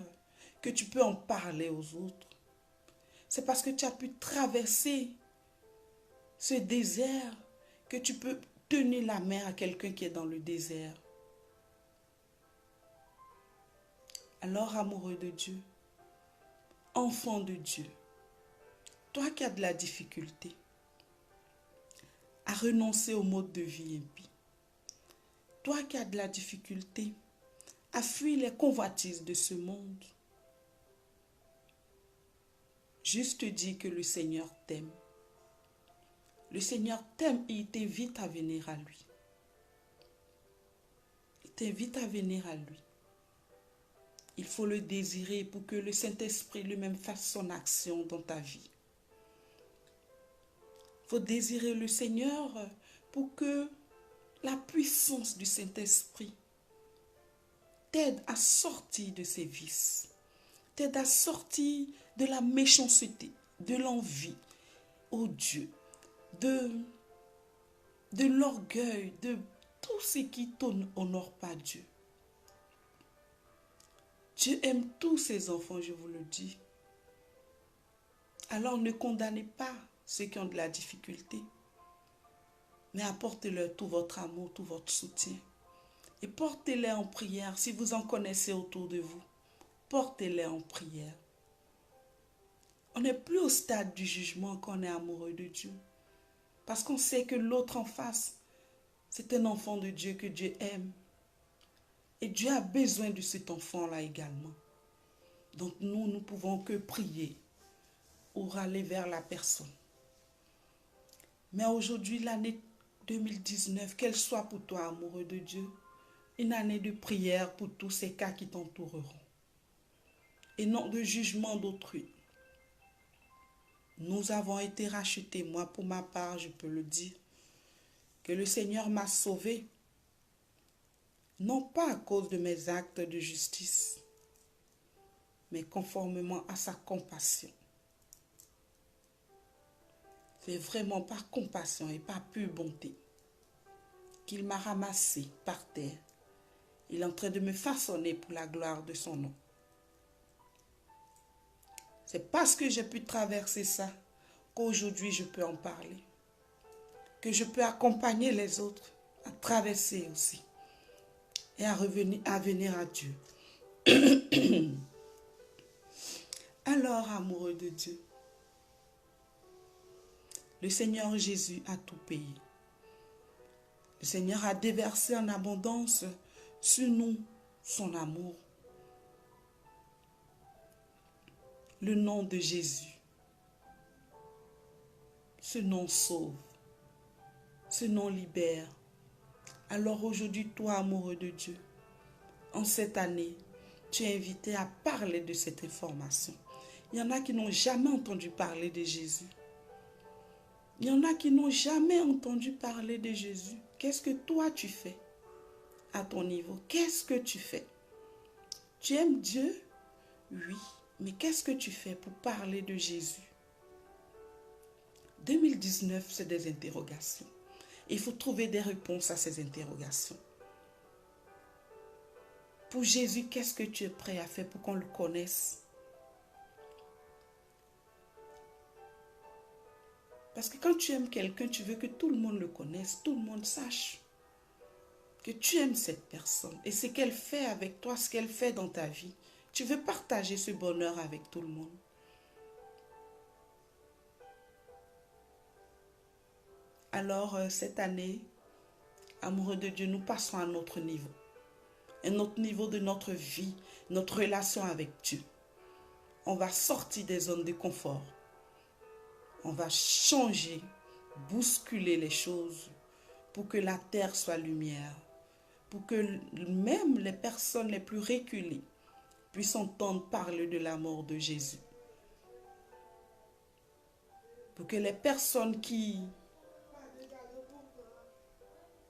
que tu peux en parler aux autres. C'est parce que tu as pu traverser ce désert que tu peux tenir la main à quelqu'un qui est dans le désert. Alors, amoureux de Dieu, enfant de Dieu, toi qui as de la difficulté à renoncer au mode de vie impie, toi qui as de la difficulté à fuir les convoitises de ce monde, juste dis que le Seigneur t'aime. Le Seigneur t'aime et il t'invite à venir à lui. Il t'invite à venir à lui. Il faut le désirer pour que le Saint-Esprit lui-même fasse son action dans ta vie. Il faut désirer le Seigneur pour que la puissance du Saint-Esprit t'aide à sortir de ses vices, t'aide à sortir de la méchanceté, de l'envie, oh Dieu, de de l'orgueil, de tout ce qui n'honore pas Dieu. Dieu aime tous ses enfants, je vous le dis. Alors ne condamnez pas ceux qui ont de la difficulté, mais apportez-leur tout votre amour, tout votre soutien. Et portez-les en prière. Si vous en connaissez autour de vous, portez-les en prière. On n'est plus au stade du jugement quand on est amoureux de Dieu. Parce qu'on sait que l'autre en face, c'est un enfant de Dieu que Dieu aime. Et Dieu a besoin de cet enfant-là également. Donc nous ne pouvons que prier ou aller vers la personne. Mais aujourd'hui, l'année 2019, qu'elle soit pour toi amoureux de Dieu, une année de prière pour tous ces cas qui t'entoureront. Et non de jugement d'autrui. Nous avons été rachetés. Moi, pour ma part, je peux le dire, que le Seigneur m'a sauvé, non pas à cause de mes actes de justice, mais conformément à sa compassion. C'est vraiment par compassion et par pure bonté qu'il m'a ramassé par terre. Il est en train de me façonner pour la gloire de son nom. C'est parce que j'ai pu traverser ça qu'aujourd'hui je peux en parler. Que je peux accompagner les autres à traverser aussi. Et à venir à Dieu. Alors, amoureux de Dieu, le Seigneur Jésus a tout payé. Le Seigneur a déversé en abondance sur nous son amour. Le nom de Jésus, ce nom sauve, ce nom libère. Alors aujourd'hui, toi, amoureux de Dieu, en cette année, tu es invité à parler de cette information. Il y en a qui n'ont jamais entendu parler de Jésus. Il y en a qui n'ont jamais entendu parler de Jésus. Qu'est-ce que toi tu fais à ton niveau? Qu'est-ce que tu fais? Tu aimes Dieu? Oui. Mais qu'est-ce que tu fais pour parler de Jésus? 2019, c'est des interrogations. Il faut trouver des réponses à ces interrogations. Pour Jésus, qu'est-ce que tu es prêt à faire pour qu'on le connaisse? Parce que quand tu aimes quelqu'un, tu veux que tout le monde le connaisse, tout le monde sache que tu aimes cette personne et ce qu'elle fait avec toi, ce qu'elle fait dans ta vie. Tu veux partager ce bonheur avec tout le monde. Alors, cette année, amoureux de Dieu, nous passons à notre niveau. Un autre niveau de notre vie, notre relation avec Dieu. On va sortir des zones de confort. On va changer, bousculer les choses pour que la terre soit lumière. Pour que même les personnes les plus reculées puissent entendre parler de la mort de Jésus. Pour que les personnes qui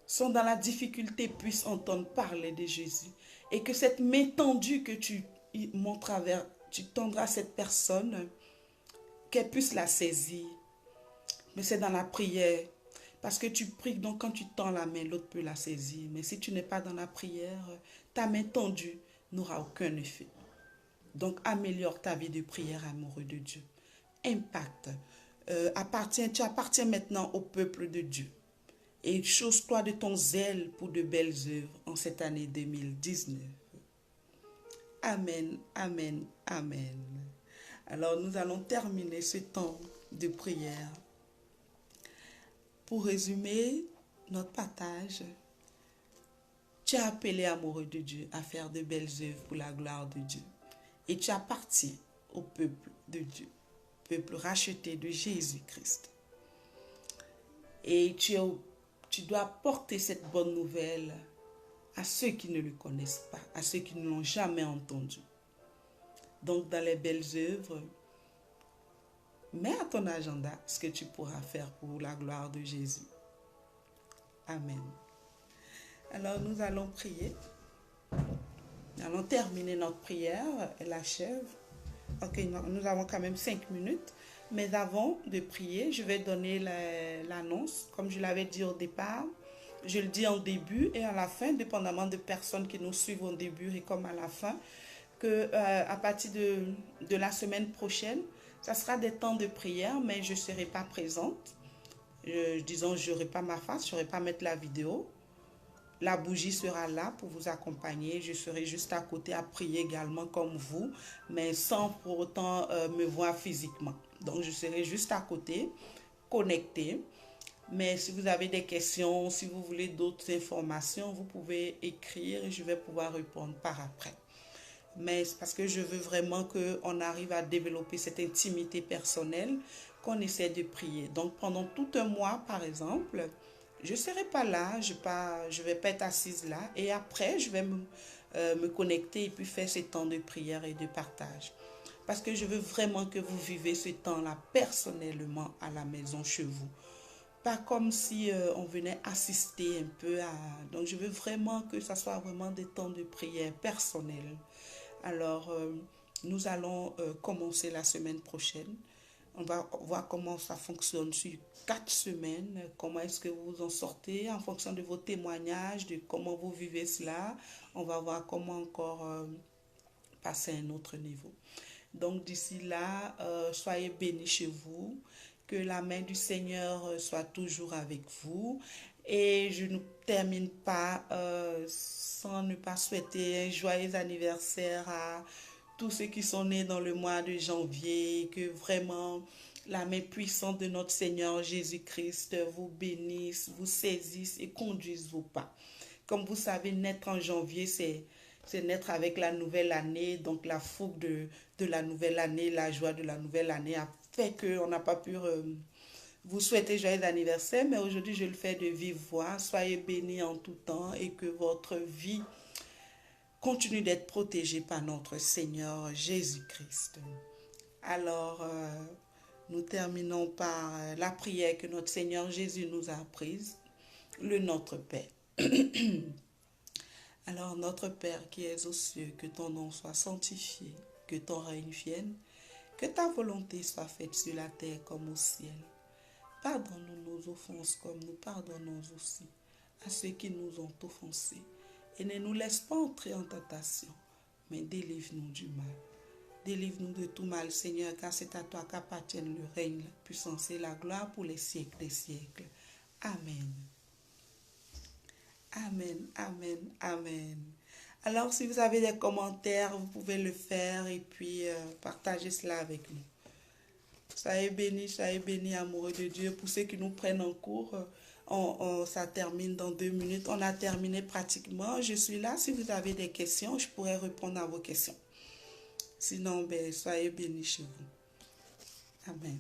sont dans la difficulté puissent entendre parler de Jésus. Et que cette main tendue que tu tendras à cette personne, qu'elle puisse la saisir. Mais c'est dans la prière. Parce que tu pries, donc quand tu tends la main, l'autre peut la saisir. Mais si tu n'es pas dans la prière, ta main tendue n'aura aucun effet. Donc améliore ta vie de prière, amoureux de Dieu. Impact. Tu appartiens maintenant au peuple de Dieu. Et chose-toi de ton zèle pour de belles œuvres en cette année 2019. Amen, amen, amen. Alors nous allons terminer ce temps de prière. Pour résumer notre partage, tu as appelé amoureux de Dieu à faire de belles œuvres pour la gloire de Dieu. Et tu appartiens au peuple de Dieu, peuple racheté de Jésus-Christ. Et tu dois porter cette bonne nouvelle à ceux qui ne le connaissent pas, à ceux qui ne l'ont jamais entendu. Donc dans les belles œuvres, mets à ton agenda ce que tu pourras faire pour la gloire de Jésus. Amen. Alors nous allons prier. Nous allons terminer notre prière. Elle achève. Ok, nous avons quand même 5 minutes. Mais avant de prier, je vais donner l'annonce, comme je l'avais dit au départ. Je le dis en début et à la fin, dépendamment des personnes qui nous suivent au début et comme à la fin, que à partir de la semaine prochaine, ça sera des temps de prière, mais je ne serai pas présente. Disons, je n'aurai pas ma face, je n'aurai pas mettre la vidéo. La bougie sera là pour vous accompagner. Je serai juste à côté à prier également comme vous, mais sans pour autant me voir physiquement. Donc, je serai juste à côté, connectée. Mais si vous avez des questions, si vous voulez d'autres informations, vous pouvez écrire et je vais pouvoir répondre par après. Mais c'est parce que je veux vraiment qu'on arrive à développer cette intimité personnelle qu'on essaie de prier. Donc, pendant tout un mois, par exemple, je ne serai pas là, je ne vais pas être assise là. Et après, je vais me connecter et puis faire ces temps de prière et de partage. Parce que je veux vraiment que vous vivez ce temps-là personnellement à la maison chez vous. Pas comme si on venait assister un peu à... Donc, je veux vraiment que ça soit vraiment des temps de prière personnels. Alors, nous allons commencer la semaine prochaine. On va voir comment ça fonctionne sur 4 semaines, comment est-ce que vous vous en sortez en fonction de vos témoignages, de comment vous vivez cela. On va voir comment encore passer à un autre niveau. Donc d'ici là, soyez bénis chez vous, que la main du Seigneur soit toujours avec vous. Et je ne termine pas sans ne pas souhaiter un joyeux anniversaire à tous ceux qui sont nés dans le mois de janvier, que vraiment la main puissante de notre Seigneur Jésus-Christ vous bénisse, vous saisisse et conduise vos pas. Comme vous savez, naître en janvier, c'est naître avec la nouvelle année, donc la fougue de la nouvelle année, la joie de la nouvelle année a fait qu'on n'a pas pu vous souhaiter joyeux anniversaire, mais aujourd'hui je le fais de vive voix. Soyez bénis en tout temps et que votre vie continue d'être protégée par notre Seigneur Jésus-Christ. Alors, nous terminons par la prière que notre Seigneur Jésus nous a apprise, le Notre Père. Alors, notre Père qui es aux cieux, que ton nom soit sanctifié, que ton règne vienne, que ta volonté soit faite sur la terre comme au ciel. Pardonne-nous nos offenses comme nous pardonnons aussi à ceux qui nous ont offensés. Et ne nous laisse pas entrer en tentation, mais délivre-nous du mal. Délivre-nous de tout mal, Seigneur, car c'est à toi qu'appartiennent le règne, la puissance et la gloire pour les siècles des siècles. Amen. Amen, amen, amen. Alors, si vous avez des commentaires, vous pouvez le faire et puis partager cela avec nous. Soyez bénis, amoureux de Dieu. Pour ceux qui nous prennent en cours, ça termine dans 2 minutes. On a terminé pratiquement. Je suis là. Si vous avez des questions, je pourrais répondre à vos questions. Sinon, soyez bénis chez vous. Amen.